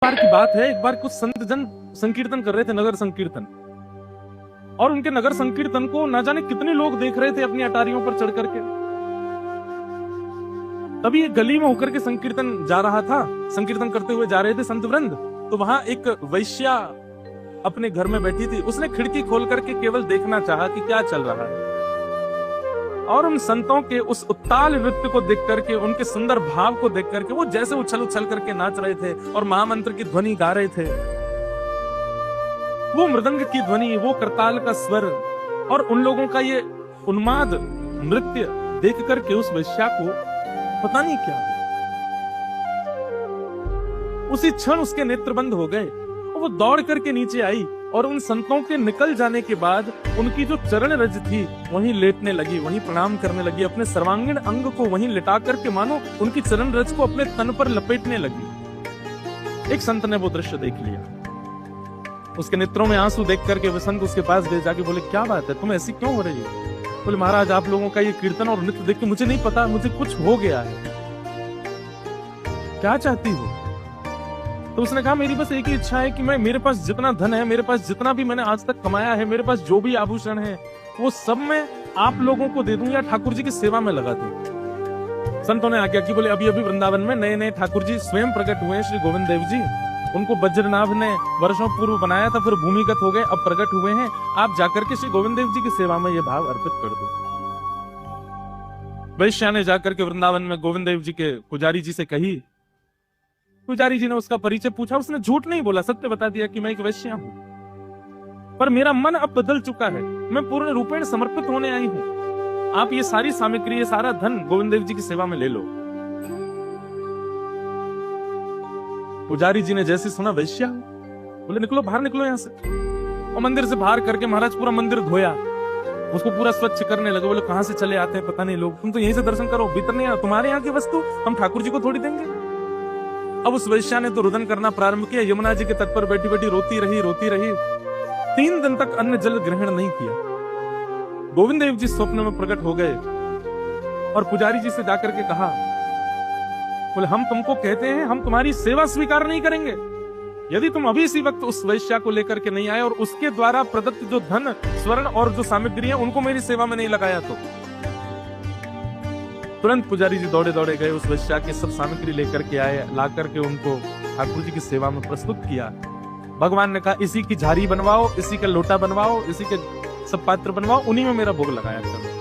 बार की बात है, एक बार कुछ संत जन संकीर्तन कर रहे थे, नगर संकीर्तन। और उनके नगर संकीर्तन को ना जाने कितने लोग देख रहे थे अपनी अटारियों पर चढ़ करके। तभी एक गली में होकर के संकीर्तन जा रहा था, संकीर्तन करते हुए जा रहे थे संत वृंद। तो वहां एक वैश्या अपने घर में बैठी थी। उसने खिड़की खोल करके केवल देखना चाहा कि क्या चल रहा है, और उन संतों के उस उत्ताल नृत्य को देख करके, उनके सुंदर भाव को देख करके, वो जैसे उछल उछल करके नाच रहे थे और महामंत्र की ध्वनि गा रहे थे, वो मृदंग की ध्वनि, वो करताल का स्वर और उन लोगों का ये उन्माद नृत्य देख करके उस वैश्या को पता नहीं क्या, उसी क्षण उसके नेत्र बंद हो गए। वो दौड़ करके नीचे आई और उन संतों के निकल जाने के बाद उनकी जो चरण रज थी वहीं लेटने लगी, वहीं प्रणाम करने लगी, अपने सर्वांगीण अंग को वहीं लिटा करके मानो उनकी चरण रज को अपने तन पर लपेटने लगी। एक संत ने वो दृश्य देख लिया, उसके नेत्रों में आंसू देख करके वो संत उसके पास गए, जाके बोले क्या बात है, तुम ऐसी क्यों हो रही हो? बोले महाराज आप लोगों का ये कीर्तन और नृत्य देख के मुझे नहीं पता, मुझे कुछ हो गया है। क्या चाहती हो? तो उसने कहा मेरी बस एक ही इच्छा है कि मेरे पास जितना धन है, मेरे पास जितना भी मैंने आज तक कमाया है, मेरे पास जो भी आभूषण है, वो सब मैं आप लोगों को दे दूं या ठाकुर जी की सेवा में लगा दूं। संतों ने आज्ञा की, बोले अभी अभी वृंदावन में नए नए ठाकुर जी स्वयं प्रकट हुए, श्री गोविंद देव जी। उनको वज्रनाभ ने वर्षों पूर्व बनाया था, फिर भूमिगत हो गए, अब प्रकट हुए हैं। आप जाकर के श्री गोविंद देव जी की सेवा में ये भाव अर्पित कर दो। वैश्या ने जाकर के वृंदावन में गोविंद देव जी के पुजारी जी से कही। पुजारी जी ने उसका परिचय पूछा, उसने झूठ नहीं बोला, सत्य बता दिया कि मैं एक वैश्या हूं, पर मेरा मन अब बदल चुका है, मैं पूर्ण रूपेण समर्पित होने आई हूं। आप ये सारी सामग्री, ये सारा धन गोविंद देव जी की सेवा में ले लो। पुजारी जी ने जैसे सुना वैश्या, बोले निकलो बाहर, निकलो यहां से। और मंदिर से बाहर करके महाराज पूरा मंदिर धोया, उसको पूरा स्वच्छ करने लगे। बोले कहां से चले आते हैं पता नहीं लोग, तुम तो यहीं से दर्शन करो, भीतर नहीं, तुम्हारे यहाँ की वस्तु हम ठाकुर जी को थोड़ी देंगे। अब उस वैश्या ने तो रुदन करना प्रारंभ किया, यमुना जी के तट पर बैठी बैठी रोती रही। 3 दिन तक अन्न जल ग्रहण नहीं किया। गोविंद देव जी स्वप्न में प्रकट हो गए और पुजारी जी से जाकर के कहा, बोले हम तुमको कहते हैं, हम तुम्हारी सेवा स्वीकार नहीं करेंगे यदि तुम अभी इसी वक्त उस वैश्या को लेकर के नहीं आए और उसके द्वारा प्रदत्त जो धन, स्वर्ण और जो सामग्री है उनको मेरी सेवा में नहीं लगाया तो। तुरंत पुजारी जी दौड़े दौड़े गए, उस वैश्या की सब सामग्री लेकर के आए, ला करके उनको ठाकुर जी की सेवा में प्रस्तुत किया। भगवान ने कहा इसी की झारी बनवाओ, इसी का लोटा बनवाओ, इसी के सब पात्र बनवाओ, उन्हीं में मेरा भोग लगाया करो।